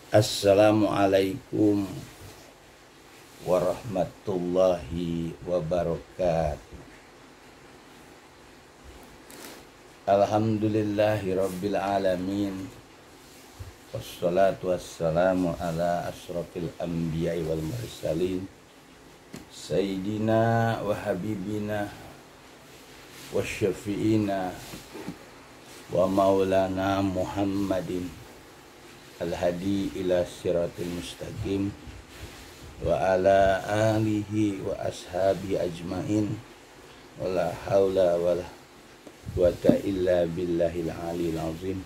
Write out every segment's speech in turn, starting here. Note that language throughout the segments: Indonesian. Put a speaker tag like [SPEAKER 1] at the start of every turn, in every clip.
[SPEAKER 1] Assalamualaikum warahmatullahi wabarakatuh. Alhamdulillahi rabbil alamin. Wassalatu wassalamu ala asrafil anbiya'i wal mursalin Sayyidina wa habibina wa syafi'ina wa maulana Muhammadin al-hadi ila siratil mustaqim wa ala alihi wa ashabi ajmain wa la hawla wa la quwata illa billahil aliyil azim.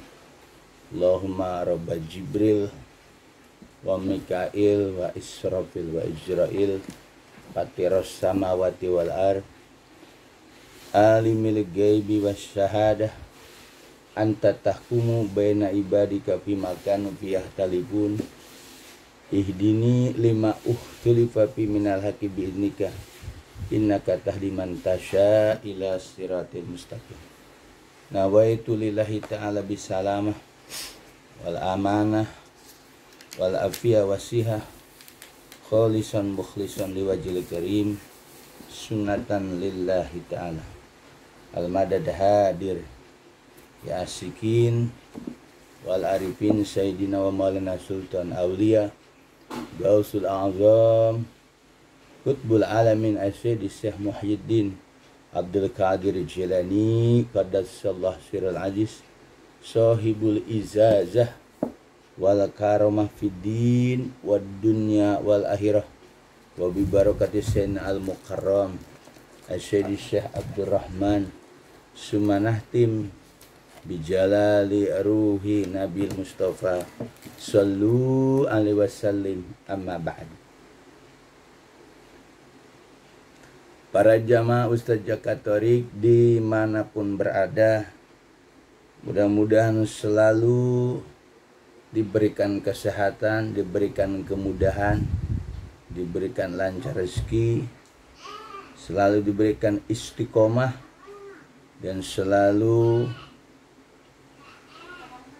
[SPEAKER 1] Allahumma rabba Jibril wa Mikail wa Israfil wa Ijrail fatiros samawati wal ard alimil ghaibi wasyahadah anta tahkumu baina ibadika fi makanu fi yahtalifun ihdini lima ukhtulifa fi minal haqi bi'idnika innaka tahdi man tasya ila siratil mustaqim. Nawaitu lillahi ta'ala bisalamah wal amanah wal afiyah wasihah kholisan mukhlisan liwajil karim sunnatan lillahi ta'ala al madad hadir ya asikin wal arifin sayyidina wa maulana sultan awliya gausul azam qutbul alamin asyid Syekh Muhyiddin Abdul Qadir Jilani qaddasallahu sirral aziz sahibul izazah wal karamah fid din wad dunya wal akhirah wa bi barakati sayyidina al mukarram asyid Syekh Abdurrahman Sumanahtim bijalali ruhi Nabi Mustafa sallu alaihi wasallim amma ba'd. Para jamaah Ustadz Jakatorik dimanapun berada, mudah-mudahan selalu diberikan kesehatan, diberikan kemudahan, diberikan lancar rezeki, selalu diberikan istiqomah, dan selalu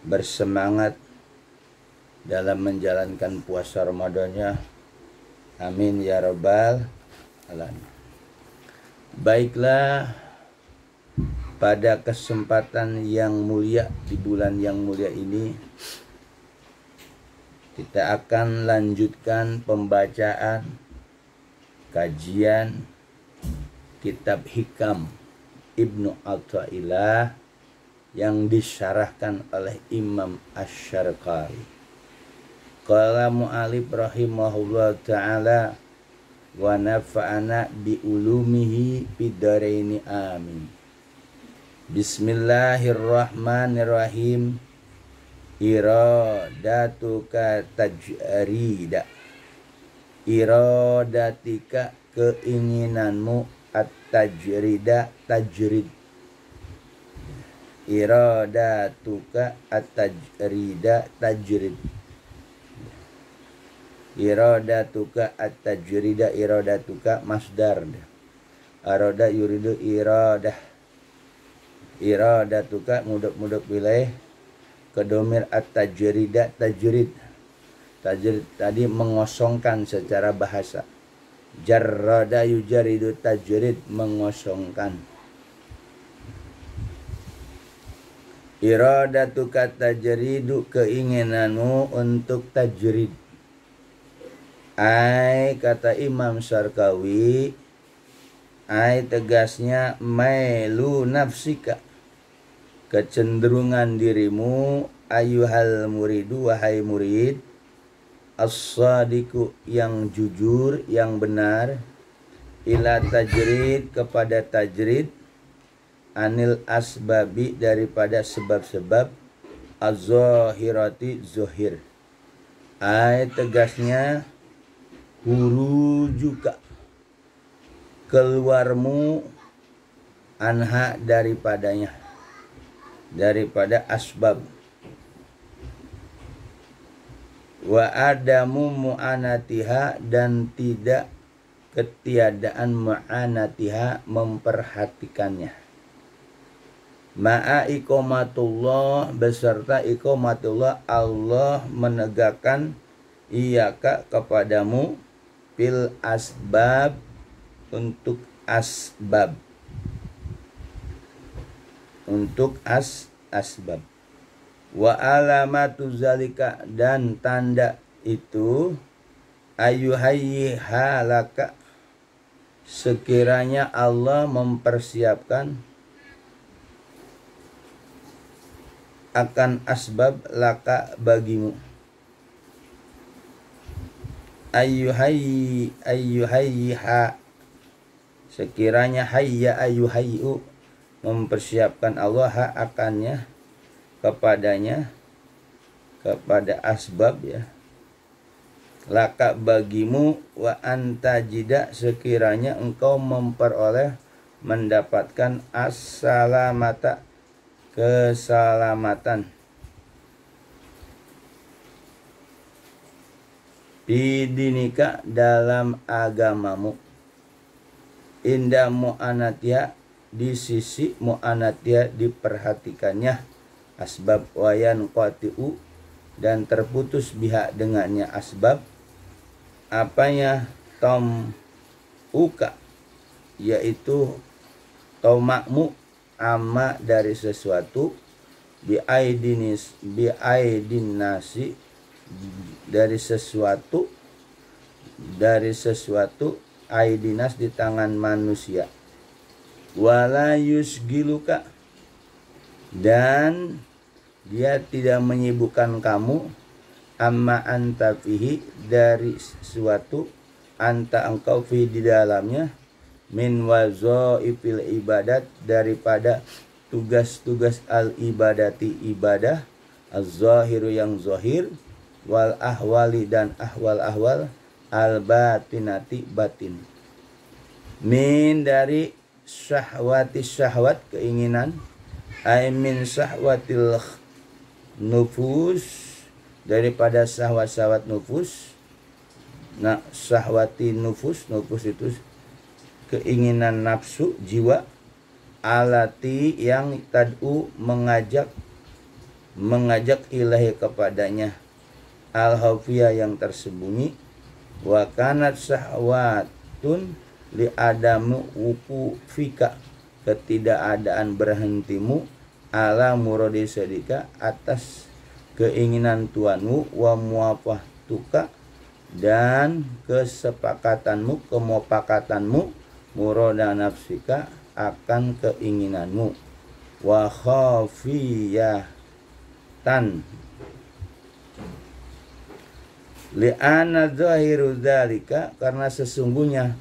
[SPEAKER 1] bersemangat dalam menjalankan puasa Ramadannya. Amin ya rabbal alamin. Baiklah, pada kesempatan yang mulia di bulan yang mulia ini kita akan lanjutkan pembacaan kajian kitab Hikam Ibnu Athaillah yang disyarahkan oleh Imam Asy-Syarqari. Qala mu'alif rahimahullah ta'ala wa nafa'ana bi ulumihi bidaraini amin. Bismillahirrahmanirrahim. Iradatuka tajrida. Iradatika keinginanmu at-tajrida tajrid. Iradatuka at-tajrida tajrid. Iradatuka at-tajrida, iradatuka masdar. Arada yuridu iradah. Iradatuka mudhaf ilaih ke domir at-tajrida tajrid. Tajrid tadi mengosongkan secara bahasa. Jarrada yujaridu tajrid, mengosongkan. Iradatuka tajridu, keinginanmu untuk tajrid. Ai, kata Imam Syarqawi, ai tegasnya mailu nafsika, kecenderungan dirimu, ayuhal muridu, wahai murid, as-sadiku, yang jujur, yang benar, ila tajrid, kepada tajrid, anil asbabi, daripada sebab-sebab, az-zahirati, zohir. Ai tegasnya hurujuka, keluarmu, anha, daripadanya, daripada asbab. Wa adamu mu'anatiha, dan tidak ketiadaan mu'anatiha, memperhatikannya. ma'a iqamatullah, beserta iqamatullah, Allah menegakkan iyaka kepadamu, fil asbab, untuk asbab, untuk asbab. Wa alamatu zalika, dan tanda itu, ayuhayyi halaka, sekiranya Allah mempersiapkan akan asbab laka bagimu. Ayuhayyi ha, sekiranya hayya ayuhayyu, mempersiapkan Allah ha akannya, kepadanya, kepada asbab ya, laka bagimu, wa antajida, sekiranya engkau memperoleh, mendapatkan as-salamata, keselamatan, bidinika, dalam agamamu, inda mu'anatia, di sisi mu'anatia, diperhatikannya asbab, wayan qatiu, dan terputus biha dengannya asbab, apanya, tom uka, yaitu tomakmu, ama dari sesuatu, biaidin nasi, dari sesuatu, aidinas, di tangan manusia, wala yusgiluka, dan dia tidak menyibukkan kamu, amma anta fihi, dari sesuatu, anta engkau fi, di dalamnya, min wazaifil ibadat, daripada tugas-tugas al ibadati, ibadah, az-zahiru, yang zahir, wal ahwali, dan ahwal-ahwal, al batinati, batin, min, dari syahwati, syahwat, keinginan, ay min syahwatil nufus, daripada syahwat-syahwat nufus. Nah, syahwati nufus, nufus itu keinginan nafsu, jiwa, alati, yang tad'u, mengajak ilahi, kepadanya, al-khafiyah, yang tersembunyi, wa kanat syahwatun li adamu wukufika, ketidakadaan berhentimu, ala muradi sadika, atas keinginan tuanmu, wa muwafahtuka, dan kesepakatanmu, kemupakatanmu, murada nafsika, akan keinginanmu, wa khafiyatan, li'ana zahiru dzalika, karena sesungguhnya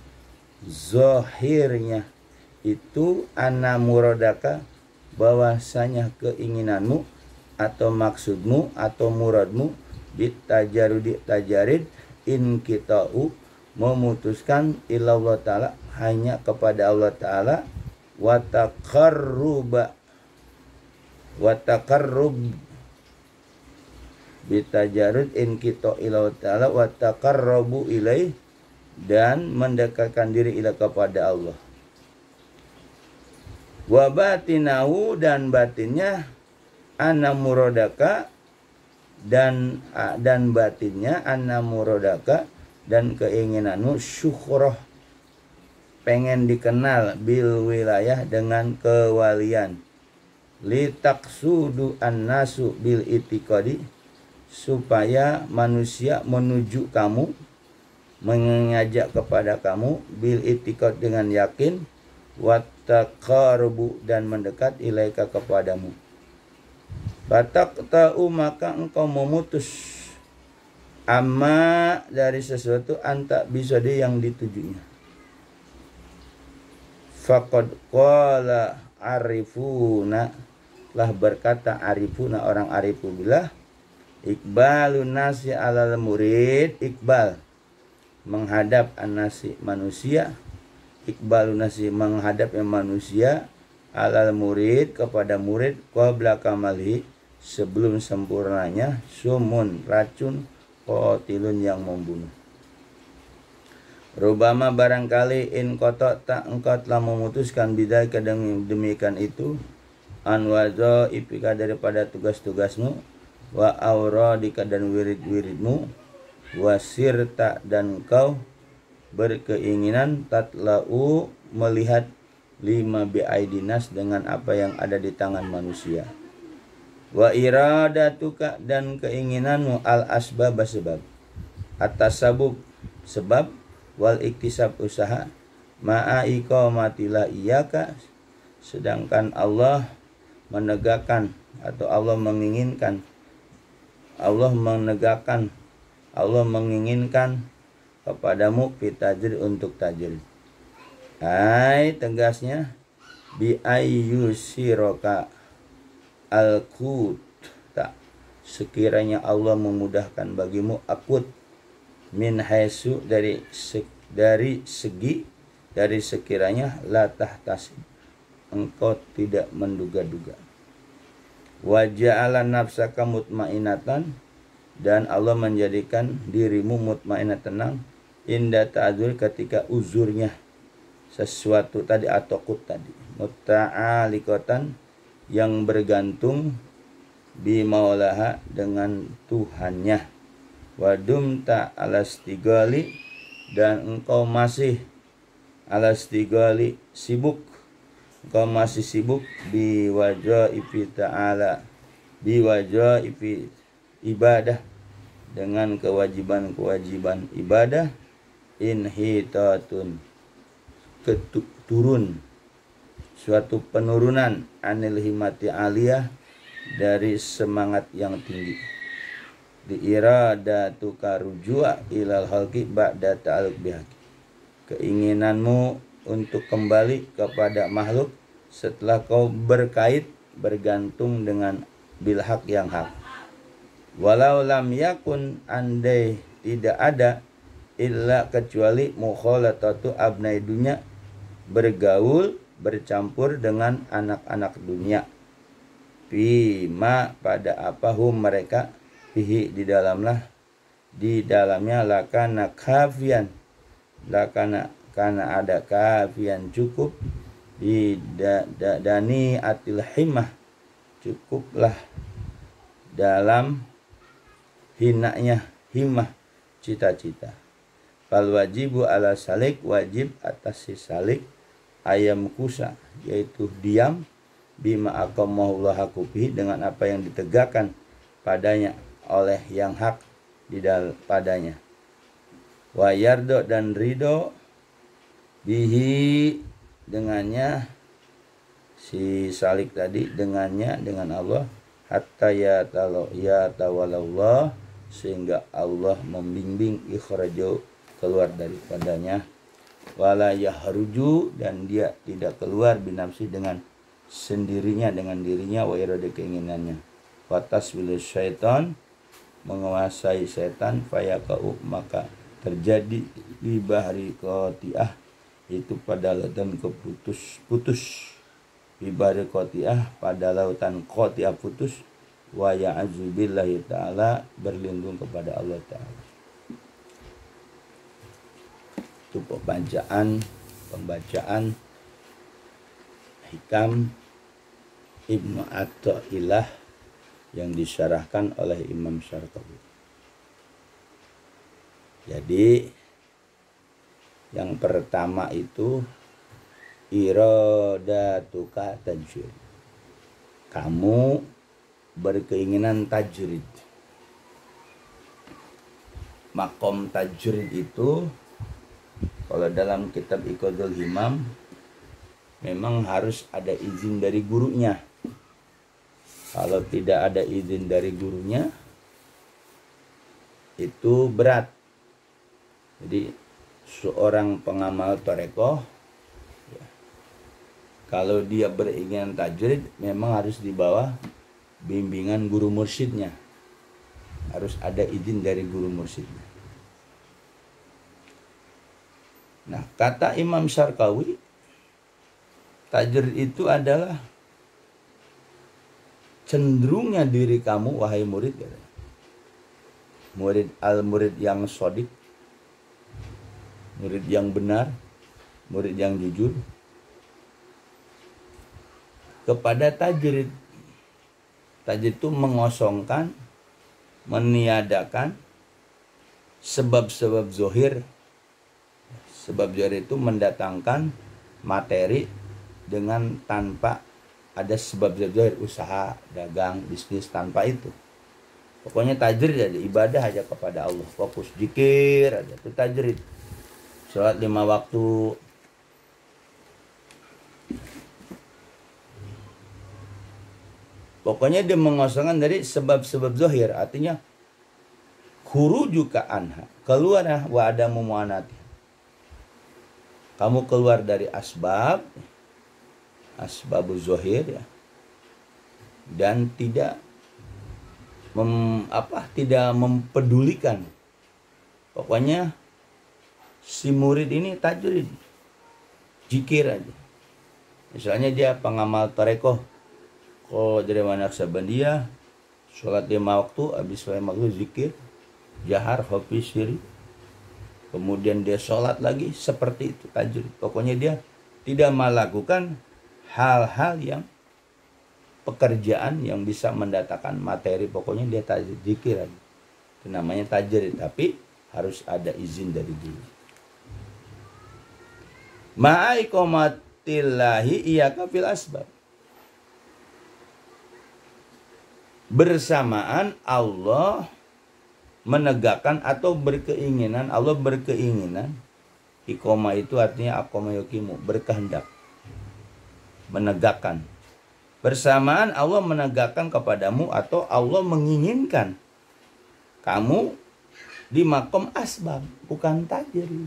[SPEAKER 1] zahirnya itu, anna muradaka, bahwasanya keinginanmu, atau maksudmu, atau muradmu, bitajarudi, tajarid, in kita'u, memutuskan, ilallah ta'ala, hanya kepada Allah ta'ala, wa taqarrub, bitajarud, in kita ilallah ta'ala, wa taqarrabu ilaih, dan mendekatkan diri ila, kepada Allah, wa batinahu, dan batinnya, anna muradaka, dan batinnya, anna muradaka, dan keinginanmu, syuhroh, pengen dikenal, bil wilayah, dengan kewalian, litaksudu annasu bil itiqadi, supaya manusia menuju kamu, mengajak kepada kamu, bil itiqad, dengan yakin, wa taqarrubu, dan mendekat, ilaika, kepadamu, fataqta'u, maka engkau memutus, amma, dari sesuatu, anta bisodi, yang ditujunya, faqad qala arifuna, lah berkata arifuna, orang arifu billah, iqbalun nasi alal murid, iqbal, menghadap an-nasi, manusia, iqbalun nasi, menghadap manusia, alal murid, kepada murid, qabla kamali, sebelum sempurnanya, sumun, racun, qatilun, yang membunuh. Rubama, barangkali, in kotok tak engkau telah memutuskan, bidai, demikian itu, an wadhaifika daripada tugas-tugasmu, wa auradika dan wirid-wiridmu, wasirta dan kau berkeinginan tatlau melihat lima biaidinas dengan apa yang ada di tangan manusia, wa iradatuka dan keinginanmu al asbab sebab, atas sebab, wal iktisab usaha, ma'a iqamatila iyaka sedangkan Allah menegakkan atau Allah menginginkan kepadamu fitajir untuk tajir. Hai tegasnya bi ayyusiroka al-qut tak sekiranya Allah memudahkan bagimu akut min haisu dari sekiranya la tahtasib engkau tidak menduga-duga. Wa ja'ala nafsaka mutmainatan dan Allah menjadikan dirimu mutmainah tenang inda ta'adzur ketika uzurnya sesuatu tadi atau kut tadi, muta'alikatan yang bergantung bi maulaha dengan Tuhannya, wadumta alastigali dan engkau masih alastigali sibuk, engkau masih sibuk bi wajaifi ta'ala, bi wajaifi ibadah dengan kewajiban-kewajiban ibadah, inhitatun turun suatu penurunan anil himati aliyah dari semangat yang tinggi, di iradatuka rujua ilal halqi ba'da ta'alluq bihaqi keinginanmu untuk kembali kepada makhluk setelah kau bergantung dengan bilhaq yang hak. Walau lam yakun andai tidak ada illa kecuali mukhalatatu abnai dunya bergaul bercampur dengan anak-anak dunia, bima pada apa mereka fihi di dalamnya lakana kafian karena ada kafian cukup di dani atil himmah cukuplah dalam hinanya himmah cita-cita. Fal wajibu ala salik wajib atas si salik ayam kusa yaitu diam bima aqamahullah hakubihi dengan apa yang ditegakkan padanya oleh yang hak di padanya. Wa yardo dan ridho bihi dengannya si salik tadi dengannya dengan Allah hatta ya tawalallah sehingga Allah membimbing ikhrajo keluar daripadanya, wala yahruju dan dia tidak keluar binafsi dengan sendirinya dengan dirinya, wa irada keinginannya, watas bil syaitan menguasai setan, fayaqau maka terjadi di bahri qati'ah itu pada lautan putus di bahri qati'ah pada lautan qati'ah putus, wa ya'udzu billahi ta'ala berlindung kepada Allah Ta'ala. Itu pembacaan hikam Ibnu Athaillah yang disyarahkan oleh Imam Syarqawi. Jadi yang pertama itu iradatuka tajrid, kamu berkeinginan tajrid. Makom tajrid itu kalau dalam kitab Iqadul Himam memang harus ada izin dari gurunya. Kalau tidak ada izin dari gurunya itu berat. Jadi seorang pengamal tarekoh ya, kalau dia beringinan tajrid memang harus di bawah bimbingan guru mursyidnya, harus ada izin dari guru mursyidnya. Nah, kata Imam Syarqawi, tajrid itu adalah cenderungnya diri kamu wahai murid, murid yang sodik, murid yang benar, murid yang jujur, kepada tajrid. Tajrid itu mengosongkan, meniadakan sebab-sebab zohir. Sebab zohir itu mendatangkan materi dengan tanpa ada sebab zohir, usaha, dagang, bisnis, tanpa itu. Pokoknya tajrid aja, ibadah aja kepada Allah, fokus zikir aja, itu tajrid. Sholat 5 waktu. Pokoknya dia mengosongkan dari sebab-sebab zohir, artinya khurujuka anha, keluar wa adamu mu'anati. Kamu keluar dari asbabuz zohir ya. Dan tidak tidak mempedulikan. Pokoknya si murid ini tajrid, zikir aja. Misalnya dia pengamal tarekoh, dari mana Naksabandia, sholat 5 waktu, habis sholat maghrib zikir, jahar, hobi, syiri. Kemudian dia sholat lagi, seperti itu tajrid. Pokoknya dia tidak melakukan hal-hal yang pekerjaan yang bisa mendatangkan materi. Pokoknya dia tajrid, zikir aja. Itu namanya tajrid, tapi harus ada izin dari diri. Ma'aikomatillahi iyaka fil asbab. Bersamaan Allah menegakkan atau berkeinginan, Allah berkeinginan, iqomah itu artinya aqoma yuqimu, berkehendak, menegakkan. Bersamaan Allah menegakkan kepadamu atau Allah menginginkan kamu di makom asbab, bukan tajrid.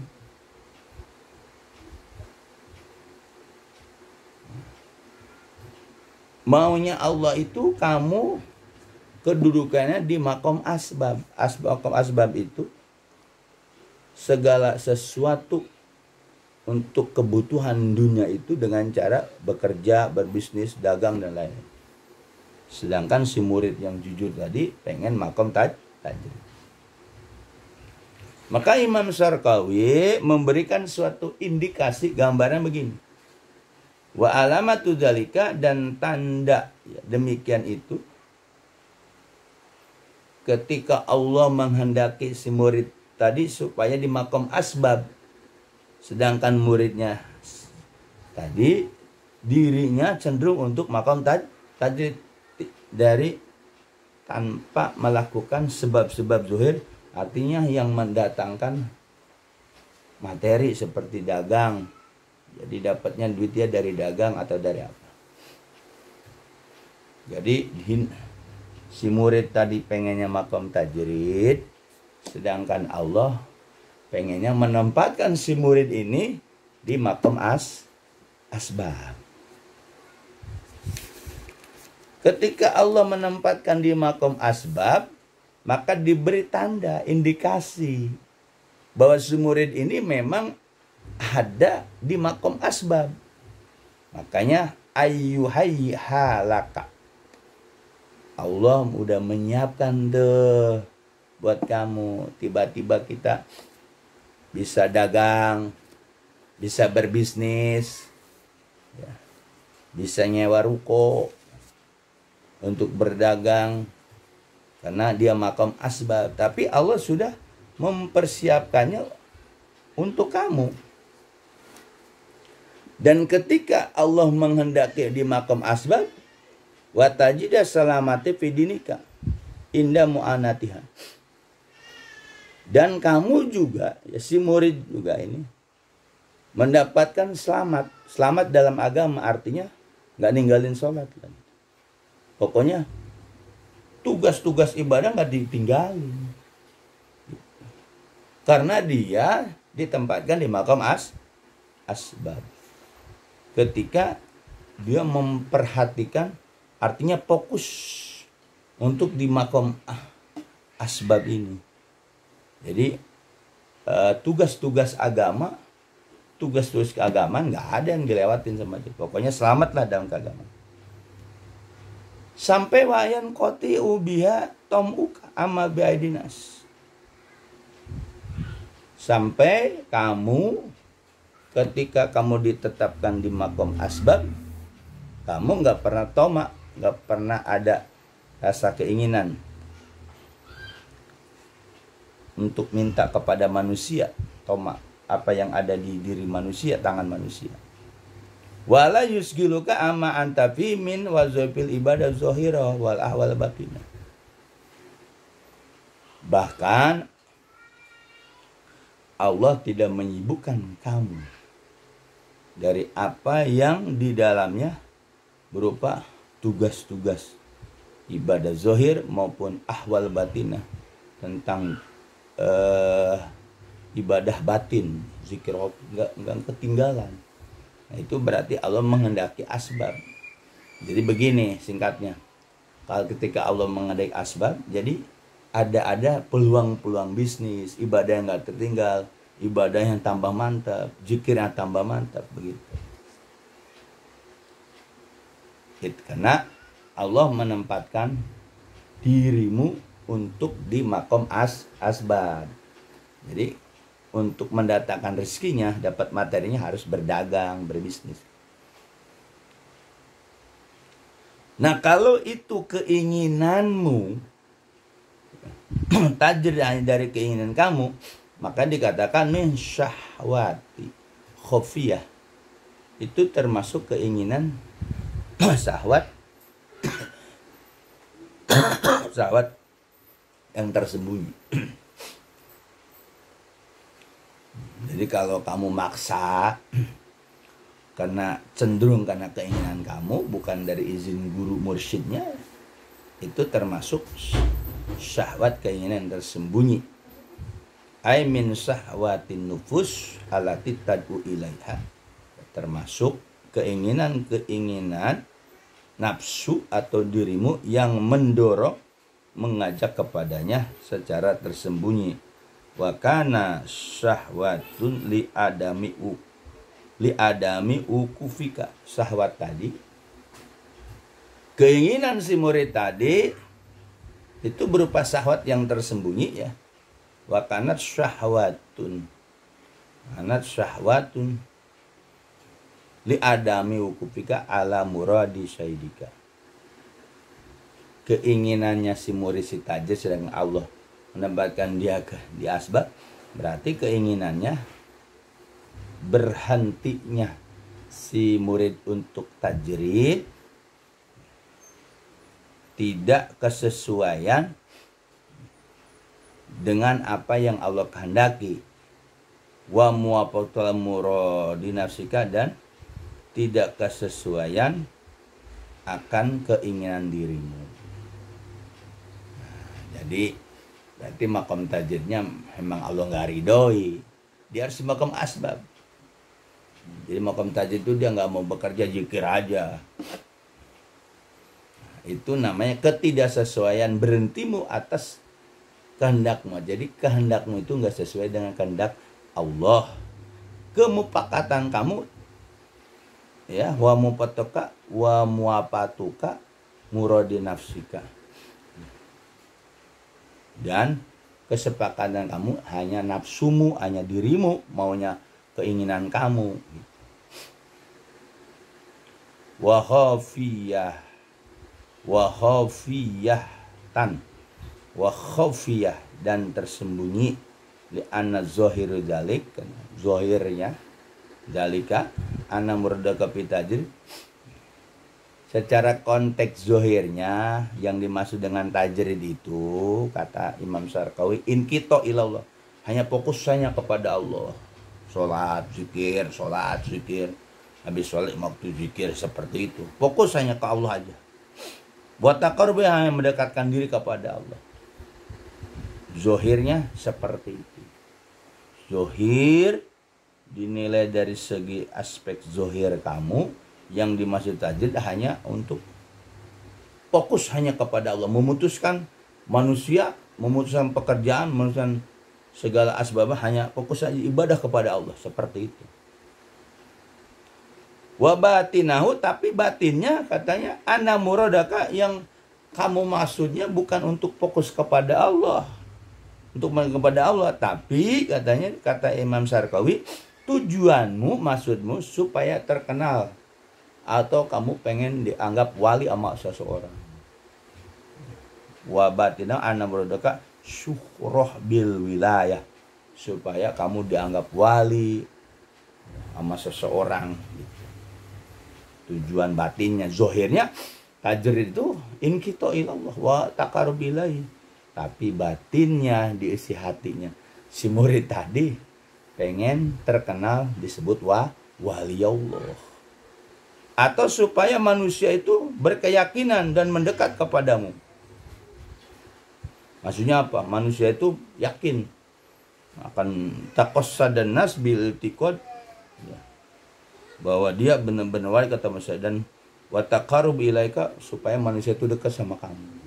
[SPEAKER 1] Maunya Allah itu kamu kedudukannya di makom asbab. Asbab itu segala sesuatu untuk kebutuhan dunia itu dengan cara bekerja, berbisnis, dagang dan lain. Sedangkan si murid yang jujur tadi pengen makom tajrid. Maka Imam Syarqawi memberikan suatu indikasi, gambaran begini. Wa alamatu dzalika, dan tanda demikian itu ketika Allah menghendaki si murid tadi supaya di makom asbab, sedangkan muridnya tadi dirinya cenderung untuk makom tajrid dari tanpa melakukan sebab-sebab zuhir, artinya yang mendatangkan materi seperti dagang. Jadi dapatnya duitnya dari dagang atau dari apa. Jadi si murid tadi pengennya makom tajrid, sedangkan Allah pengennya menempatkan si murid ini di makom asbab. Ketika Allah menempatkan di makom asbab, maka diberi tanda, indikasi bahwa si murid ini memang ada di makom asbab. Makanya ayyuhayyi halaka, Allah udah menyiapkan tuh buat kamu. Tiba-tiba kita bisa dagang, bisa berbisnis, ya, bisa nyewa ruko untuk berdagang, karena dia makom asbab. Tapi Allah sudah mempersiapkannya untuk kamu. Dan ketika Allah menghendaki di makom asbab, wa tajida salamati fidinika inda mu'anatiha, dan kamu juga, ya, si murid juga ini mendapatkan selamat dalam agama, artinya nggak ninggalin sholat lagi. Pokoknya tugas-tugas ibadah nggak ditinggalin, karena dia ditempatkan di makom asbab. Ketika dia memperhatikan, artinya fokus untuk di makom asbab ini. Jadi tugas-tugas agama, tugas-tugas keagamaan nggak ada yang dilewatin sama dia. Pokoknya selamatlah dalam keagamaan. Sampai wayan koti ubiha tomuka amma biaidinas. Sampai kamu, ketika kamu ditetapkan di makom asbab, Kamu nggak pernah tomak, nggak pernah ada rasa keinginan untuk minta kepada manusia. Tomak, apa yang ada di diri manusia, tangan manusia. Wala yusgiluka amma anta fi min wazifil ibadah zahira wal ahwal batinah. Bahkan Allah tidak menyibukkan kamu dari apa yang di dalamnya berupa tugas-tugas ibadah zahir maupun ahwal batinah, tentang ibadah batin, zikir enggak ketinggalan. Nah, itu berarti Allah menghendaki asbab. Jadi begini singkatnya, kalau ketika Allah menghendaki asbab, jadi ada peluang-peluang bisnis, ibadah yang nggak tertinggal, ibadah yang tambah mantap, zikir yang tambah mantap, begitu. Karena Allah menempatkan dirimu untuk di makom asbab. Jadi untuk mendatangkan rezekinya, dapat materinya harus berdagang, berbisnis. Nah, kalau itu keinginanmu, tajir dari keinginan kamu, maka dikatakan min syahwati khofiyah. Itu termasuk keinginan syahwat syahwat yang tersembunyi. Jadi kalau kamu maksa karena cenderung karena keinginan kamu, bukan dari izin guru mursyidnya, itu termasuk syahwat, keinginan tersembunyi. Ai min syahwatin nufus allati tad'u ilaiha. Termasuk keinginan-keinginan nafsu atau dirimu yang mendorong, mengajak kepadanya secara tersembunyi. Wa kana syahwatun li adami ukufika. Syahwat tadi, keinginan si murid tadi itu berupa syahwat yang tersembunyi, ya. Wa kanat syahwatun li adami ukufika ala muradi syaidika. Keinginannya si murid si tajir, sedang Allah menempatkan dia di asbab, berarti keinginannya berhentinya si murid untuk tajrid tidak kesesuaian dengan apa yang Allah kehendaki. Wa muwafatul muradi nafsika, dan tidak kesesuaian akan keinginan dirimu. Jadi berarti makom tajridnya memang Allah nggak ridhoi, dia harus makom asbab. Jadi makom tajrid itu dia nggak mau bekerja zikir aja. Itu namanya ketidaksesuaian, berhentimu atas kehendakmu. Jadi kehendakmu itu nggak sesuai dengan kehendak Allah. Kemupakatan kamu, ya, wa mupatuka wa muapatuka muradi nafsika. Dan kesepakatan kamu hanya nafsumu, hanya dirimu, maunya keinginan kamu. Wa khafiyah dan tersembunyi, li anna zahiru dzalik, zahirnya dzalika anna murdaka pitajir. Secara konteks zahirnya yang dimaksud dengan tajrid itu, kata Imam Syarqawi, inkito ilallah, hanya fokus hanya kepada Allah. Sholat zikir, habis sholat waktu zikir, seperti itu, fokus hanya ke Allah aja. Buat taqarrub, yang mendekatkan diri kepada Allah. Zahirnya seperti itu. Zahir dinilai dari segi aspek zahir kamu, yang dimaksud tajrid hanya untuk fokus hanya kepada Allah, memutuskan manusia, memutuskan pekerjaan, memutuskan segala asbab, hanya fokus saja ibadah kepada Allah, seperti itu. Wa batinahu, tapi batinnya katanya ana muradaka, yang kamu maksudnya bukan untuk fokus kepada Allah, untuk kepada Allah, tapi katanya, kata Imam Syarqawi, tujuanmu, maksudmu supaya terkenal atau kamu pengen dianggap wali sama seseorang. Wa batina anna muradaka syuhrah bil wilayah, supaya kamu dianggap wali sama seseorang gitu. Tujuan batinnya, zohirnya tajrid itu in kita ilallah wa taqarrub ilaihi, tapi batinnya diisi hatinya si murid tadi pengen terkenal disebut wali Allah, atau supaya manusia itu berkeyakinan dan mendekat kepadamu. Maksudnya apa? Manusia itu yakin akan taqassadan nas bil i'tiqad, ya, bahwa dia benar-benar wali kata manusia, dan wa taqarrub ilaika, supaya manusia itu dekat sama kamu.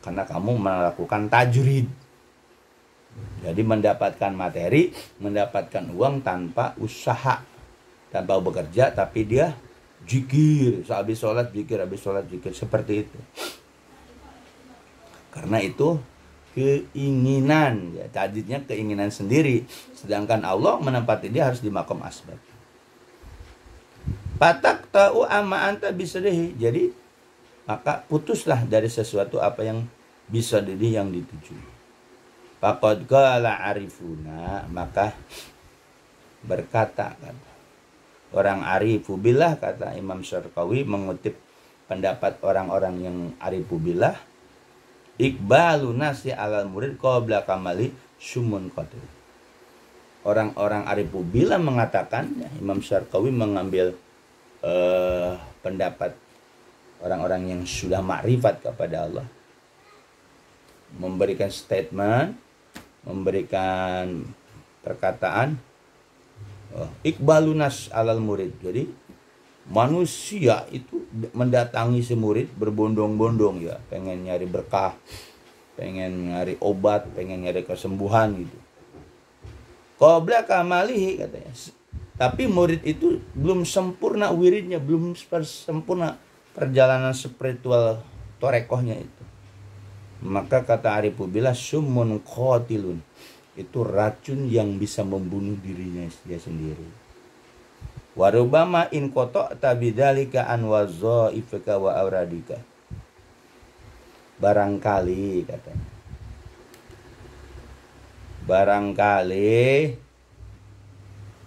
[SPEAKER 1] Karena kamu melakukan tajrid. Jadi mendapatkan materi, mendapatkan uang tanpa usaha, tanpa bekerja, tapi dia zikir, habis sholat zikir, habis sholat zikir, seperti itu. Karena itu keinginan, ya, tajridnya keinginan sendiri, sedangkan Allah menempati dia harus di maqam asbab. Patak ta'u amma anta bisrihi, jadi maka putuslah dari sesuatu apa yang bisa diri yang dituju. Faqad qala arifuna, maka berkata orang arifu billah, kata Imam Syarqawi mengutip pendapat orang-orang yang arifu billah, iqbalu nasi alal murid qabla kamali sumun qadir. Orang-orang arifu billah mengatakan, ya, Imam Syarqawi mengambil pendapat orang-orang yang sudah makrifat kepada Allah, memberikan statement, memberikan perkataan iqbalunas alal murid. Jadi manusia itu mendatangi si murid berbondong-bondong, ya, pengen nyari berkah, pengen nyari obat, pengen nyari kesembuhan gitu. Qabla kamalihi, katanya. Tapi murid itu belum sempurna wiridnya, belum sempurna perjalanan spiritual torekohnya itu. Maka kata arifu billah summun qatilun, itu racun yang bisa membunuh dirinya dia sendiri. Warubama in qata'ta bidzalika an wazaifika wa auradika. Barangkali, katanya, barangkali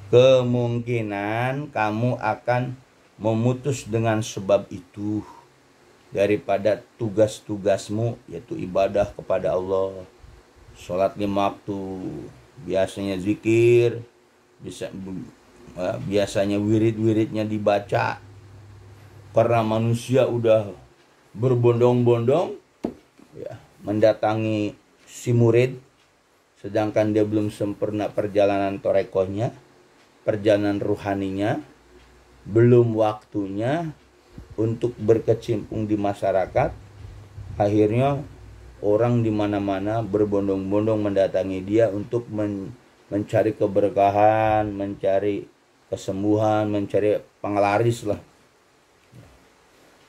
[SPEAKER 1] kemungkinan kamu akan memutus dengan sebab itu daripada tugas-tugasmu, yaitu ibadah kepada Allah, sholat 5 waktu, biasanya zikir, biasanya wirid-wiridnya dibaca. Karena manusia udah berbondong-bondong, ya, mendatangi si murid, sedangkan dia belum sempurna perjalanan torekohnya, perjalanan ruhaninya, belum waktunya untuk berkecimpung di masyarakat. Akhirnya orang di mana-mana berbondong-bondong mendatangi dia untuk mencari keberkahan, mencari kesembuhan, mencari penglaris lah.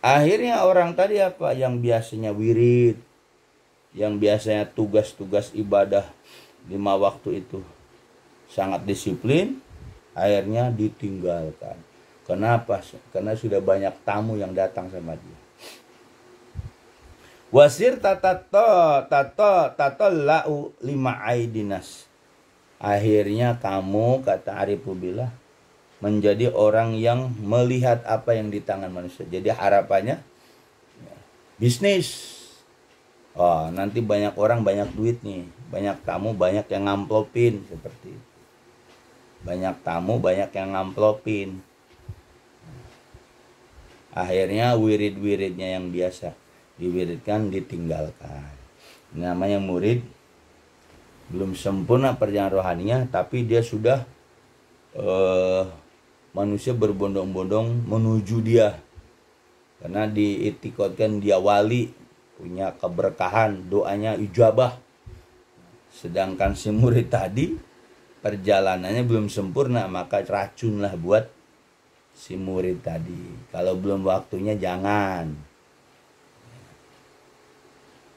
[SPEAKER 1] Akhirnya orang tadi apa? Yang biasanya wirid, yang biasanya tugas-tugas ibadah 5 waktu itu sangat disiplin, akhirnya ditinggalkan. Kenapa? Karena sudah banyak tamu yang datang sama dia. Wasir tato lau lima aidinas. Akhirnya kamu, kata arifu billah, menjadi orang yang melihat apa yang di tangan manusia. Jadi harapannya bisnis. Oh, nanti banyak orang, banyak duit nih, banyak tamu, banyak yang ngamplopin, seperti itu. Banyak tamu, banyak yang ngamplopin. Akhirnya wirid-wiridnya yang biasa diwiridkan ditinggalkan. Namanya murid belum sempurna perjalanan rohaninya, tapi dia sudah manusia berbondong-bondong menuju dia, karena diitikadkan dia wali, punya keberkahan, doanya ijabah. Sedangkan si murid tadi perjalanannya belum sempurna, maka racunlah buat si murid tadi. Kalau belum waktunya jangan.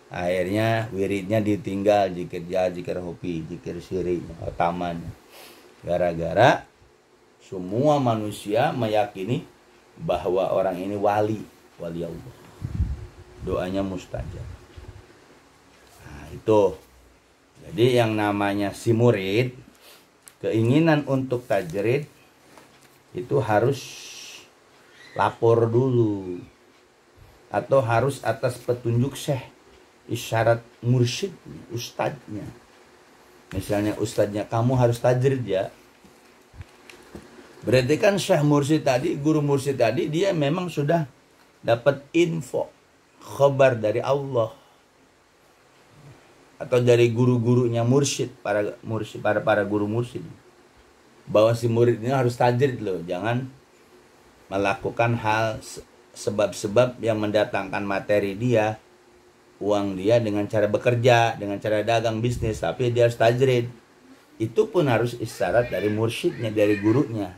[SPEAKER 1] Akhirnya wiridnya ditinggal, zikir zikir hobi, zikir syirik, taman. Gara-gara semua manusia meyakini bahwa orang ini wali Allah. Doanya mustajab. Nah, itu. Jadi yang namanya si murid, keinginan untuk tajrid itu harus lapor dulu. Atau harus atas petunjuk syekh, isyarat mursyid, ustadznya. Misalnya ustadznya, kamu harus tajrid ya. Berarti kan syekh mursyid tadi, guru mursyid tadi, dia memang sudah dapat info, khabar dari Allah. Atau dari guru-gurunya mursyid, para guru mursyid. Bahwa si murid ini harus tajrid loh, jangan melakukan hal sebab-sebab yang mendatangkan materi dia, uang dia dengan cara bekerja, dengan cara dagang bisnis, tapi dia harus tajrid. Itu pun harus isyarat dari mursyidnya, dari gurunya.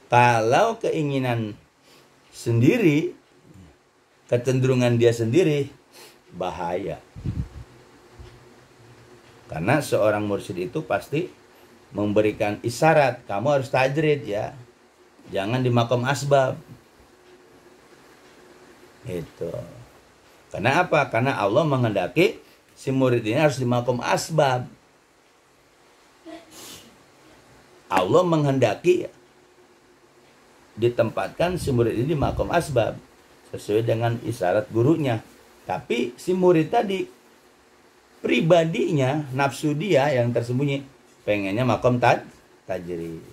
[SPEAKER 1] Kalau keinginan sendiri, kecenderungan dia sendiri, bahaya. Karena seorang mursyid itu pasti memberikan isyarat, kamu harus tajrid ya. Jangan di makom asbab. Itu. Karena apa? Karena Allah menghendaki si murid ini harus di makom asbab. Allah menghendaki ditempatkan si murid ini di makom asbab sesuai dengan isyarat gurunya. Tapi si murid tadi pribadinya, nafsu dia yang tersembunyi pengennya makom tajrid.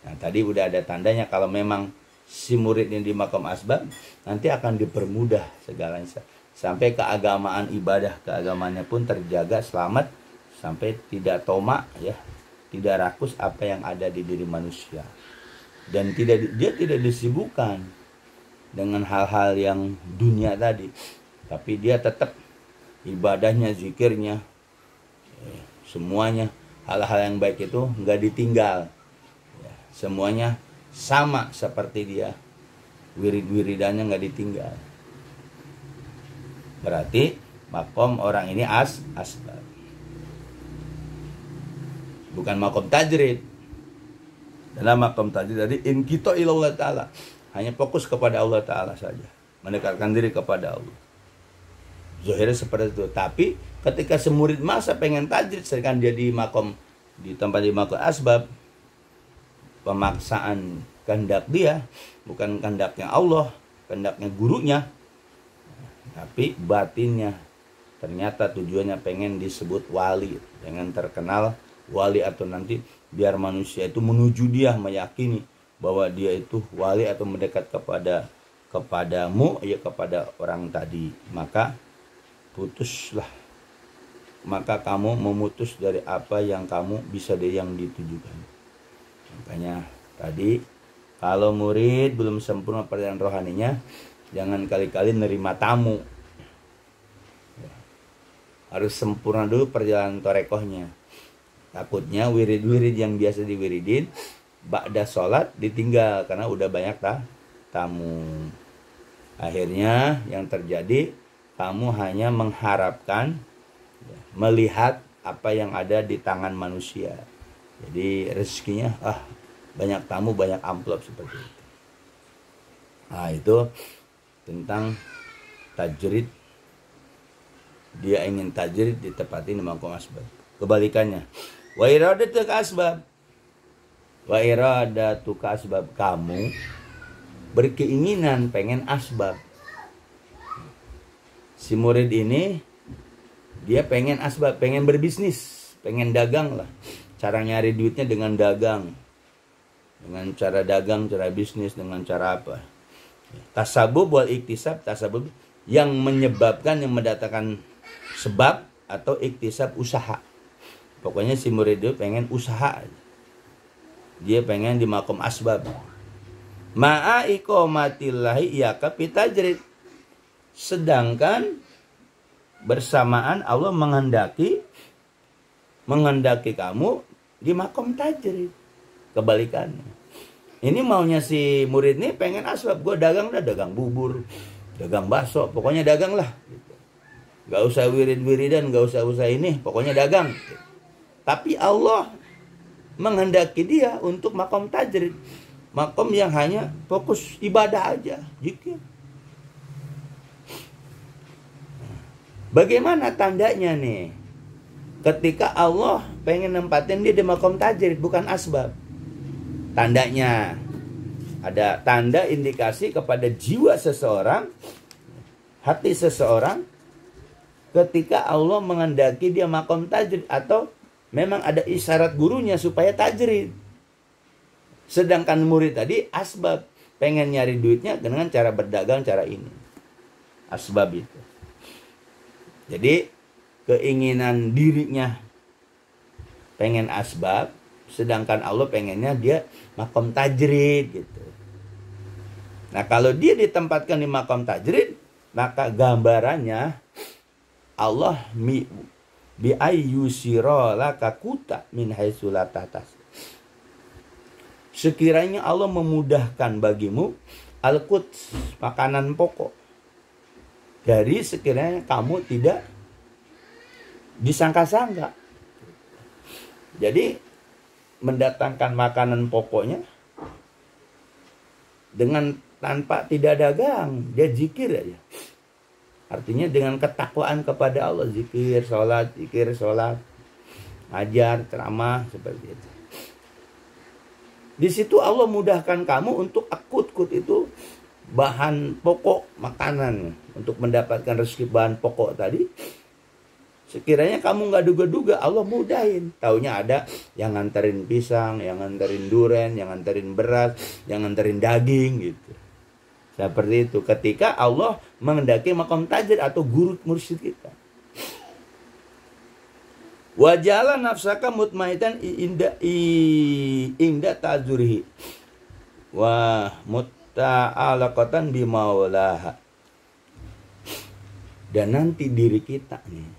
[SPEAKER 1] Nah, tadi udah ada tandanya kalau memang si murid ini di makom asbab, nanti akan dipermudah segalanya. Sampai keagamaan ibadah, keagamaannya pun terjaga, selamat, sampai tidak tomak ya, tidak rakus apa yang ada di diri manusia. Dan dia tidak disibukkan dengan hal-hal yang dunia tadi. Tapi dia tetap ibadahnya, zikirnya, semuanya, hal-hal yang baik itu nggak ditinggal. Semuanya sama seperti dia. Wirid-wiridannya nggak ditinggal. Berarti makom orang ini asbab. Bukan makom tajrid. Dalam makom tajrid tadi inkito ilallah ta'ala. Hanya fokus kepada Allah Ta'ala saja. Mendekatkan diri kepada Allah. Zahirnya seperti itu. Tapi ketika semurid masa pengen tajrid, sedangkan dia di tempat di makom asbab, pemaksaan kehendak dia, bukan kehendaknya Allah, kehendaknya gurunya, tapi batinnya ternyata tujuannya pengen disebut wali, pengen terkenal wali, atau nanti biar manusia itu menuju dia, meyakini bahwa dia itu wali atau mendekat kepadamu ya, kepada orang tadi. Maka putuslah, maka kamu memutus dari apa yang kamu bisa dari yang ditujukan. Makanya tadi kalau murid belum sempurna perjalanan rohaninya, jangan kali-kali nerima tamu. Harus sempurna dulu perjalanan torekohnya. Takutnya wirid-wirid yang biasa diwiridin, ba'da sholat ditinggal karena udah banyak tamu. Akhirnya yang terjadi, kamu hanya mengharapkan melihat apa yang ada di tangan manusia. Jadi rezekinya banyak tamu, banyak amplop seperti itu. Nah, itu tentang tajrid. Dia ingin tajrid ditepati di makom asbab. Kebalikannya, wa iradatu asbab. Wa iradatu asbab, kamu berkeinginan pengen asbab. Si murid ini dia pengen asbab, pengen berbisnis, pengen dagang lah. Cara nyari duitnya dengan dagang. Dengan cara dagang, cara bisnis, dengan cara apa? Tasabub wal iktisab, tasabub yang menyebabkan, yang mendatangkan sebab, atau iktisab usaha. Pokoknya si murid itu pengen usaha. Dia pengen di makom asbab. Ma'a iqomatillahi iyaka bitajrid. Sedangkan bersamaan Allah menghendaki kamu di makom tajrid. Kebalikannya. Ini maunya si murid nih pengen asbab. Gue dagang dah, dagang bubur, dagang bakso, pokoknya dagang lah. Gak usah wirid-wiridan, gak usah ini, pokoknya dagang. Tapi Allah menghendaki dia untuk makom tajrid. makom yang hanya fokus ibadah aja, zikir. Bagaimana tandanya nih? Ketika Allah pengen nempatin dia di makom tajrid, bukan asbab. Tandanya, ada tanda indikasi kepada jiwa seseorang, hati seseorang, ketika Allah menghendaki dia makom tajrid, atau memang ada isyarat gurunya supaya tajrid. Sedangkan murid tadi asbab, pengen nyari duitnya dengan cara berdagang, cara ini. Asbab itu. Jadi keinginan dirinya pengen asbab, sedangkan Allah pengennya dia makom tajrid gitu. Nah, kalau dia ditempatkan di makom tajrid, maka gambarannya Allah bi ayyusira laka kuta min haitsu la tahtasib. Sekiranya Allah memudahkan bagimu al-quts, makanan pokok, dari sekiranya kamu tidak disangka-sangka. Jadi mendatangkan makanan pokoknya dengan tanpa tidak dagang, dia zikir aja. Artinya dengan ketakwaan kepada Allah, zikir, sholat, ajar, ceramah, seperti itu. Di situ Allah mudahkan kamu untuk akut-kut itu bahan pokok makanan, untuk mendapatkan rezeki bahan pokok tadi. Sekiranya kamu nggak duga-duga, Allah mudahin. Taunya ada yang nganterin pisang, yang nganterin duren, yang nganterin beras, yang nganterin daging gitu. Seperti itu ketika Allah menghendaki makom tajrid atau guru mursyid kita. Wajala nafsaka mutmaitan inda ta'zurihi wa mutta'alaqatan bimaulaha. Dan nanti diri kita nih,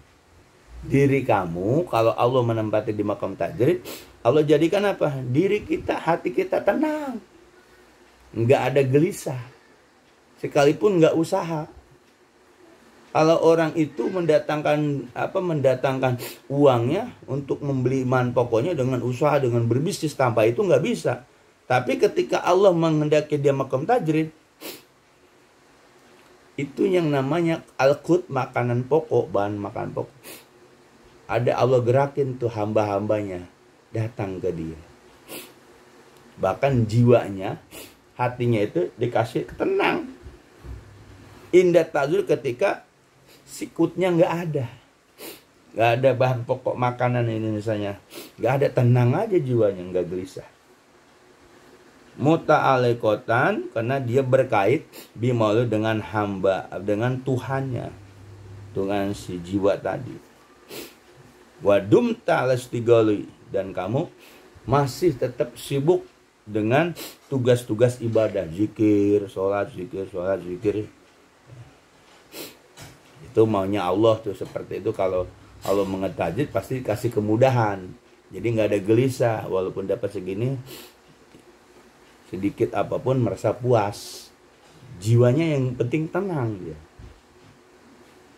[SPEAKER 1] diri kamu kalau Allah menempati di makom tajrid, Allah jadikan apa? Diri kita, hati kita tenang, nggak ada gelisah, sekalipun nggak usaha. Kalau orang itu mendatangkan uangnya untuk membeli bahan pokoknya dengan usaha, dengan berbisnis, tanpa itu nggak bisa. Tapi ketika Allah menghendaki dia makom tajrid, itu yang namanya al-qut, makanan pokok, bahan makan pokok. Ada Allah gerakin tuh hamba-hambanya datang ke dia. Bahkan jiwanya, hatinya itu dikasih tenang. Indah ta'zur ketika sikutnya nggak ada bahan pokok makanan ini misalnya, nggak ada, tenang aja jiwanya, nggak gelisah. Muta'alikotan karena dia berkait bimaulu dengan hamba, dengan Tuhannya, dengan si jiwa tadi. Wadum ta'alastigali, dan kamu masih tetap sibuk dengan tugas-tugas ibadah, zikir, sholat, zikir. Itu maunya Allah tuh seperti itu. Kalau Allah mengetajid pasti kasih kemudahan, jadi nggak ada gelisah. Walaupun dapat segini, sedikit apapun merasa puas. Jiwanya yang penting tenang dia.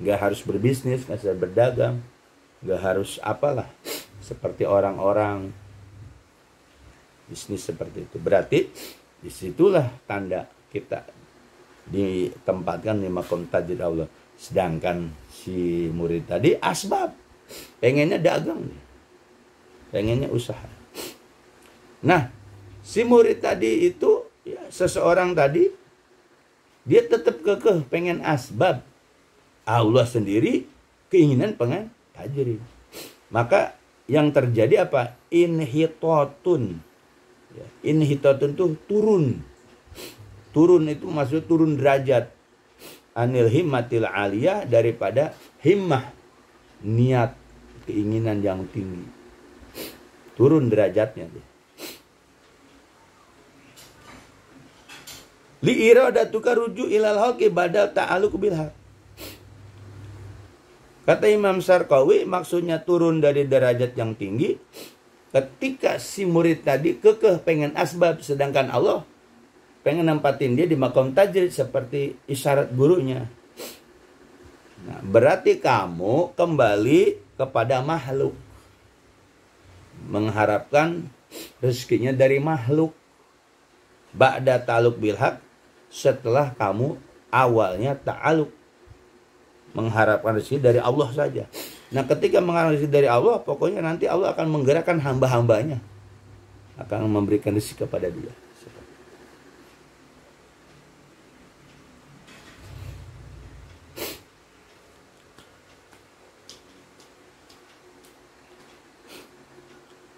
[SPEAKER 1] Nggak harus berbisnis, nggak harus berdagang, nggak harus apalah seperti orang-orang bisnis seperti itu. Berarti disitulah tanda kita ditempatkan di makom tajrid Allah. Sedangkan si murid tadi asbab, pengennya dagang, pengennya usaha. Nah, si murid tadi itu ya, seseorang tadi dia tetap kekeh pengen asbab. Allah sendiri keinginan pengen tajrid. Maka yang terjadi apa? Inhitatun. Inhitatun itu turun. Turun itu maksud turun derajat. Anil himmatil aliyah, daripada himmah, niat, keinginan yang tinggi. Turun derajatnya dia. Li iradatuka ruju ilal haqi badal ta'alluq bil haq. Kata Imam Syarqawi, maksudnya turun dari derajat yang tinggi ketika si murid tadi kekeh pengen asbab, sedangkan Allah pengen nempatin dia di makom tajrid seperti isyarat gurunya. Nah, berarti kamu kembali kepada makhluk, mengharapkan rezekinya dari makhluk, ba'da ta'alluq bil haq, setelah kamu awalnya ta'alluq mengharapkan rezeki dari Allah saja. Nah, ketika mengharapkan rezeki dari Allah, pokoknya nanti Allah akan menggerakkan hamba-hambanya, akan memberikan rezeki kepada dia.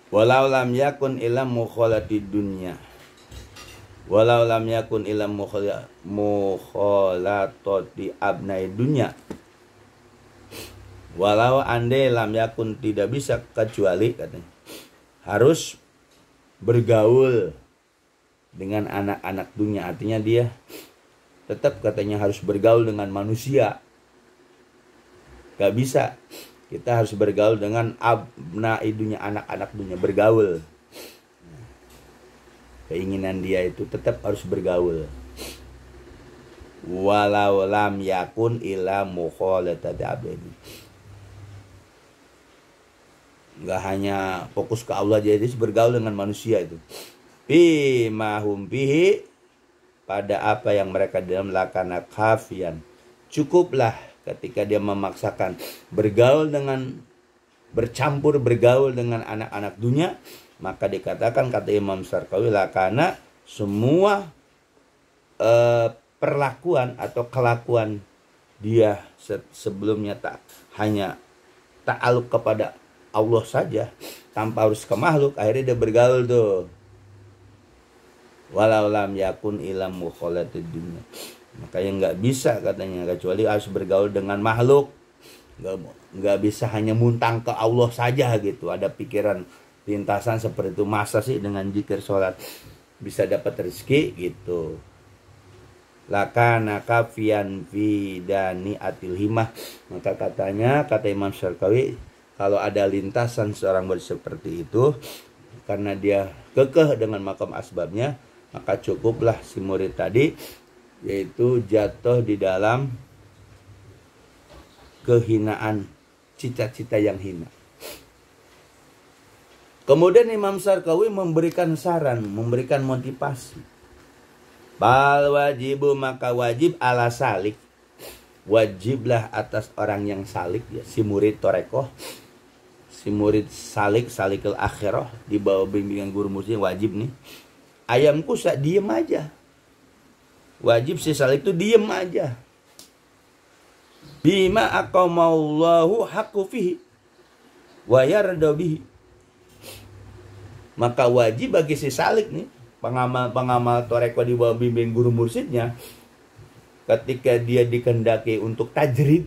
[SPEAKER 1] Walau lam yakun ila mukhalatid dunya. Walau lam yakun ila mukhalatati abnai dunya. Walau andai lam yakun tidak bisa, kecuali katanya harus bergaul dengan anak-anak dunia. Artinya dia tetap katanya harus bergaul dengan manusia. Gak bisa. Kita harus bergaul dengan abnai dunya, anak-anak dunia, bergaul. Keinginan dia itu tetap harus bergaul. Walau lam yakun ila mukhalatati abdi. Enggak hanya fokus ke Allah, jadi bergaul dengan manusia itu. Fi mahum bihi, pada apa yang mereka dalam lakana kafian. Cukuplah ketika dia memaksakan bergaul dengan, bercampur bergaul dengan anak-anak dunia, maka dikatakan, kata Imam Syarqawi, lakana semua perlakuan atau kelakuan dia sebelumnya tak hanya ta'aluk kepada Allah saja tanpa harus ke makhluk, akhirnya dia bergaul tuh. Walau lam yakun ilam mukhalatid dunya, makanya nggak bisa katanya, kecuali harus bergaul dengan makhluk. Nggak bisa hanya muntang ke Allah saja gitu. Ada pikiran lintasan seperti itu, masa sih dengan zikir sholat bisa dapat rezeki gitu. Lakana kafian fi dani atil himah, maka katanya, kata Imam Syarqawi, kalau ada lintasan seorang seperti itu karena dia kekeh dengan makam asbabnya, maka cukuplah si murid tadi, yaitu jatuh di dalam kehinaan, cita-cita yang hina. Kemudian Imam Syarqawi memberikan saran, memberikan motivasi. Bal wajibu, maka wajib ala salik, wajiblah atas orang yang salik, ya, si murid torekoh, si murid salik, salikul akhirah, di bawah bimbingan guru mursyid, wajib nih. Ayam kusa, diem aja. Wajib si salik itu diem aja. Bima aqamallahu haqqu fihi wa yarda bihi. Maka wajib bagi si salik nih, pengamal toreko di bawah bimbing guru mursyidnya, ketika dia dikehendaki untuk tajrid,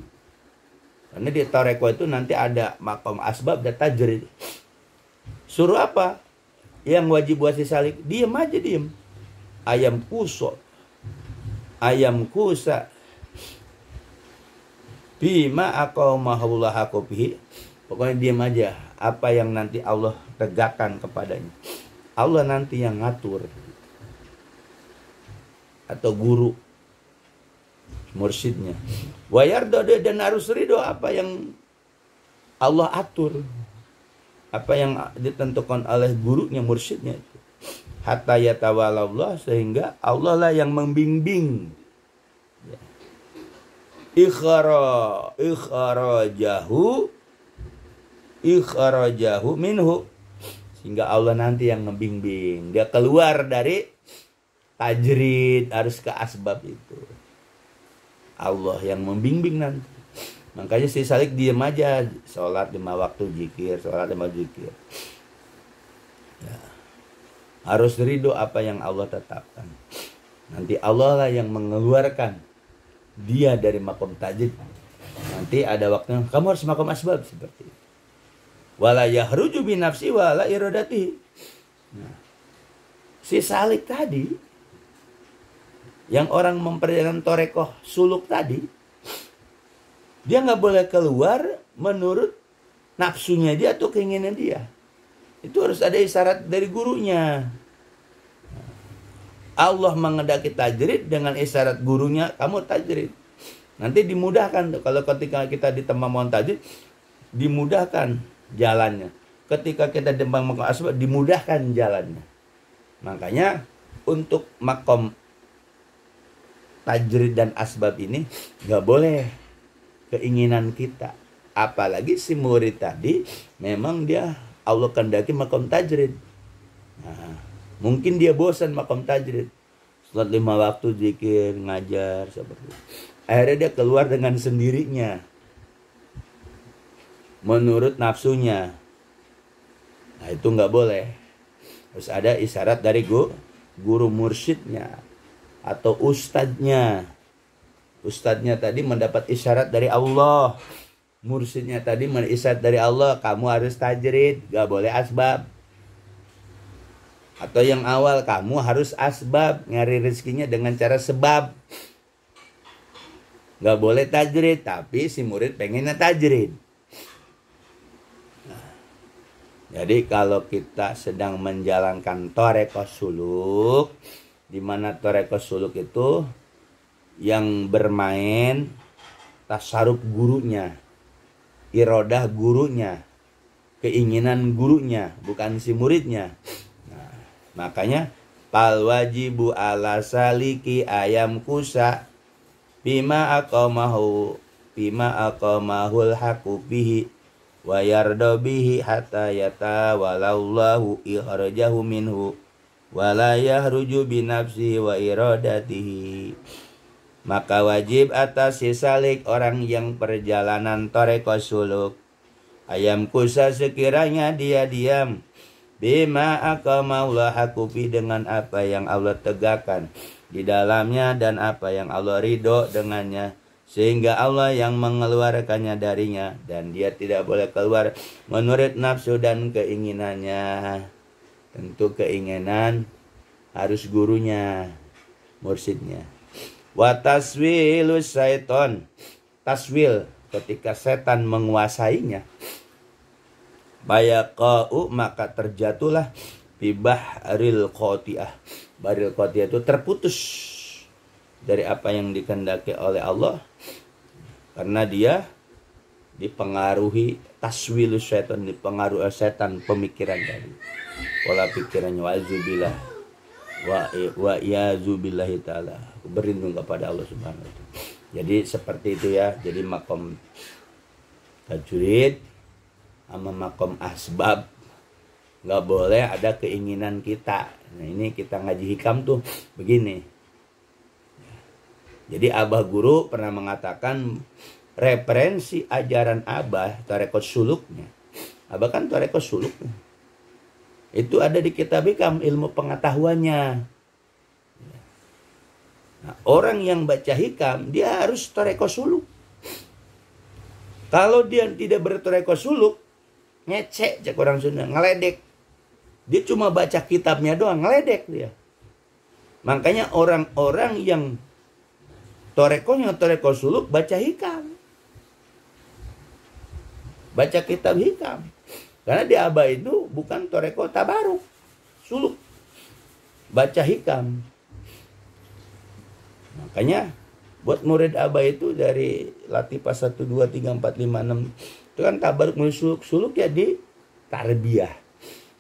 [SPEAKER 1] karena di toreko itu nanti ada makom asbab dan tajrid, suruh apa? Yang wajib buat si salik, diem aja, diem. Ayam kuso, ayam kusa, bima aqamahullah haqqi, pokoknya diem aja. Apa yang nanti Allah tegakkan kepadanya, Allah nanti yang ngatur, atau guru mursyidnya. Wa yarda, dan harus ridho apa yang Allah atur, apa yang ditentukan oleh gurunya, mursyidnya itu. Hatta yatawalallah, sehingga Allah lah yang membimbing. Ikharajahu minhu, sehingga Allah nanti yang ngebimbing dia keluar dari tajrid, harus ke asbab itu. Allah yang membimbing nanti. Makanya si salik diem aja, sholat 5 waktu zikir, sholat 5 zikir. Ya. Harus ridho apa yang Allah tetapkan. Nanti Allah lah yang mengeluarkan dia dari makom tajrid. Nanti ada waktunya kamu harus makom asbab seperti itu. Wala yahruju bi nafsi wala iradati. Nah, si salik tadi, yang orang memperdagangkan torekoh suluk tadi, dia nggak boleh keluar menurut nafsunya dia atau keinginan dia. Itu harus ada isyarat dari gurunya. Allah mengendaki tajrid, dengan isyarat gurunya kamu tajrid. Nanti dimudahkan kalau ketika kita di tempat mau tajrid, dimudahkan jalannya. Ketika kita dembang makom asbab, dimudahkan jalannya. Makanya untuk makom tajrid dan asbab ini nggak boleh keinginan kita. Apalagi si murid tadi memang dia Allah kehendaki makom tajrid. Nah, mungkin dia bosan makom tajrid. Salat 5 waktu zikir, ngajar seperti itu. Akhirnya dia keluar dengan sendirinya, menurut nafsunya. Nah itu nggak boleh. Harus ada isyarat dari guru mursyidnya atau ustadznya. Ustadznya tadi mendapat isyarat dari Allah, mursyidnya tadi mendapat isyarat dari Allah, kamu harus tajrid, gak boleh asbab. Atau yang awal, kamu harus asbab, nyari rezekinya dengan cara sebab. Gak boleh tajrid, tapi si murid pengennya tajrid. Nah, jadi kalau kita sedang menjalankan thariqah suluk, di mana thariqah suluk itu yang bermain tasarruf gurunya, iradah gurunya, keinginan gurunya, bukan si muridnya. Nah, makanya fal wajibu ala saliki ayam kusa bima aqamahul haqu bihi wa yarda bihi hatta yatawalallahu ikhrajahu minhu wa la yahruju bi nafsihi wa iradatihi. Maka wajib atas si salik, orang yang perjalanan thariqah suluk, ayam kusa sekiranya dia diam, bima aqamahul haqu bihi, dengan apa yang Allah tegakkan di dalamnya dan apa yang Allah ridho dengannya, sehingga Allah yang mengeluarkannya darinya, dan dia tidak boleh keluar menurut nafsu dan keinginannya. Tentu keinginan harus gurunya, mursyidnya. Wa taswilus syaiton, taswil ketika setan menguasainya, bayaqa'u maka terjatuhlah bibahril qati'ah. Baril qati'ah itu terputus dari apa yang dikehendaki oleh Allah, karena dia dipengaruhi taswilus syaitan, dipengaruhi setan, pemikiran tadi, pola pikirannya. Wa'azubillah wa yazubillahi ta'ala, berlindung kepada Allah Subhanahu wa ta'ala. Jadi seperti itu ya. Jadi makom tajwid sama makom asbab nggak boleh ada keinginan kita. Nah ini kita ngaji hikam tuh begini. Jadi Abah Guru pernah mengatakan referensi ajaran Abah thariqah suluknya. Abah kan thariqah suluknya itu ada di kitab hikam, ilmu pengetahuannya. Nah, orang yang baca hikam dia harus thariqah suluk. Kalau dia tidak berthariqah suluk, ngecek, cek orang Sunda, ngeledek. Dia cuma baca kitabnya doang, ngeledek dia. Makanya orang-orang yang thariqahnya thariqah suluk baca hikam, baca kitab hikam. Karena di Abah itu bukan thariqah tabaruk, suluk, baca hikam. Makanya buat murid Abah itu dari Latifah 1, 2, 3, 4, 5, 6 itu kan tabaruk mulai suluk ya di tarbiyah.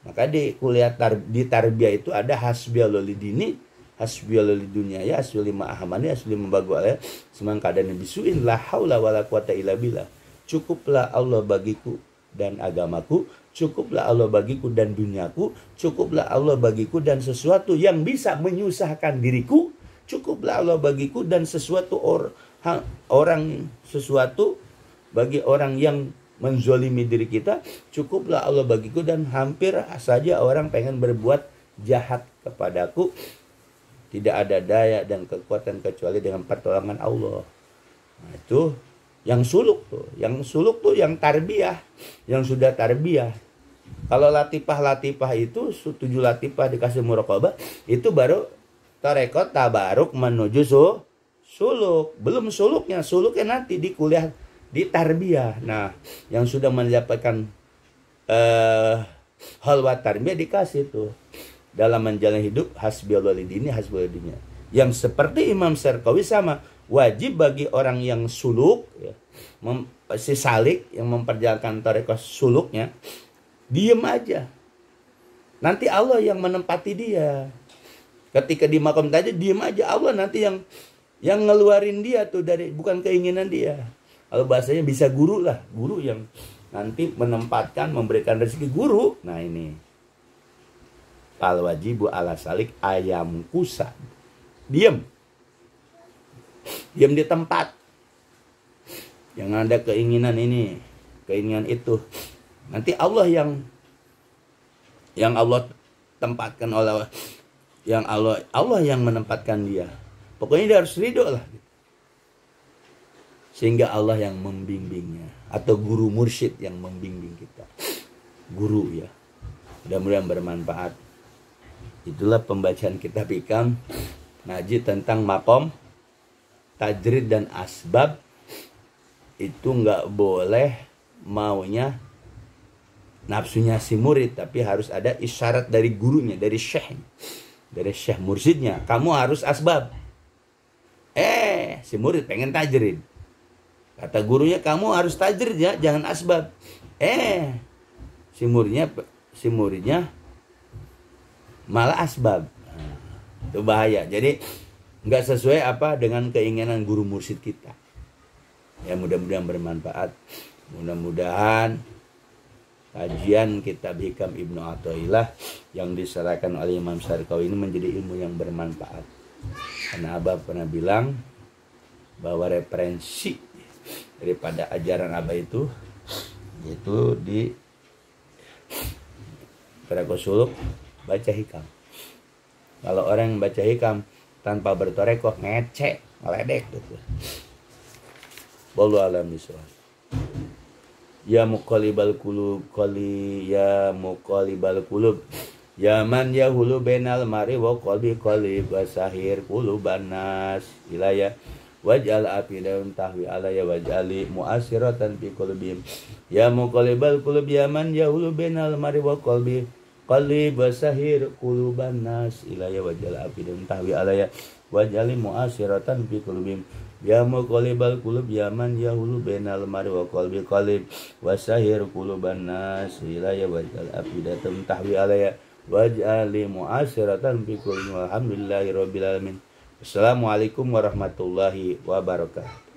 [SPEAKER 1] Maka di kuliah di tarbiyah itu ada hasbiyallah lidini, hasbiyallah lidunya ya, hasbiyallah ma'ahamani, hasbiyallah mabagwala, semangkadani bisuin la haula wala quwata illa billah. Cukuplah Allah bagiku dan agamaku, cukuplah Allah bagiku dan duniaku, cukuplah Allah bagiku dan sesuatu yang bisa menyusahkan diriku, cukuplah Allah bagiku dan sesuatu orang sesuatu bagi orang yang menzolimi diri kita, cukuplah Allah bagiku dan hampir saja orang pengen berbuat jahat kepadaku, tidak ada daya dan kekuatan kecuali dengan pertolongan Allah. Nah, itu yang suluk tuh, yang tarbiyah, yang sudah tarbiyah. Kalau latifah itu 7 latifah dikasih muraqabah, itu baru thariqah tabaruk menuju suluk. Belum suluknya nanti di kuliah di tarbiyah. Nah, yang sudah mendapatkan halwa tarbiyah dikasih tuh dalam menjalani hidup hasbiyallah lidini, hasbiyallah lidunya. Yang seperti Imam Syarqawi sama, wajib bagi orang yang suluk ya, si salik yang memperjalankan thariqah suluknya, diem aja. Nanti Allah yang menempati dia. Ketika di makom tajrid diam aja, Allah nanti yang ngeluarin dia tuh dari, bukan keinginan dia. Kalau bahasanya bisa guru lah, guru yang nanti menempatkan, memberikan rezeki, guru. Nah ini al wajibu ala salik ayam kusa, diam di tempat. Yang ada keinginan ini, keinginan itu, nanti Allah yang Allah tempatkan, oleh yang Allah yang menempatkan dia. Pokoknya dia harus ridho lah, sehingga Allah yang membimbingnya, atau guru mursyid yang membimbing kita, guru ya. Mudah-mudahan bermanfaat. Itulah pembacaan kitab Hikam ngaji tentang makom tajrid dan asbab. Itu nggak boleh maunya nafsunya si murid, tapi harus ada isyarat dari gurunya, dari syekh mursyidnya. Kamu harus asbab. Si murid pengen tajrid, kata gurunya kamu harus tajrid ya, jangan asbab. Si muridnya malah asbab. Itu bahaya. Jadi nggak sesuai apa dengan keinginan guru mursyid kita. Ya, mudah-mudahan bermanfaat. Mudah-mudahan kajian kitab Hikam Ibnu Athaillah yang diserahkan oleh Imam Syarqawi ini menjadi ilmu yang bermanfaat. Karena Abah pernah bilang bahwa referensi daripada ajaran Abah itu yaitu di Tarakosuluk baca Hikam. Kalau orang yang baca Hikam tanpa bertorekoh, ngecek, ngeledek gitu. Wallahu a'lam bishawab. Ya muqallibal qulub, ya muqallibal qulub, ya man yahulu bainal mari wa qalbi qalib wa sahir quluban nas ilaya waj'al afidan tahwi alaya waj'ali mu'asiratan fi qulubihim. Ya muqallibal qulub, ya man yahulu bainal mari wa qalbi qalib wa sahir quluban nas ilaya waj'al afidan tahwi alaya waj'ali mu'asiratan fi qulubihim. Ya muqallibal qulub, ya man yahulu bainal mari wa qalbi qalib wa sahir quluban nas ilaya waj'al afidatum tahwi alaya waj'ali mu'asiratan fi qulubihim. Alhamdulillahirabbil alamin. Assalamualaikum warahmatullahi wabarakatuh.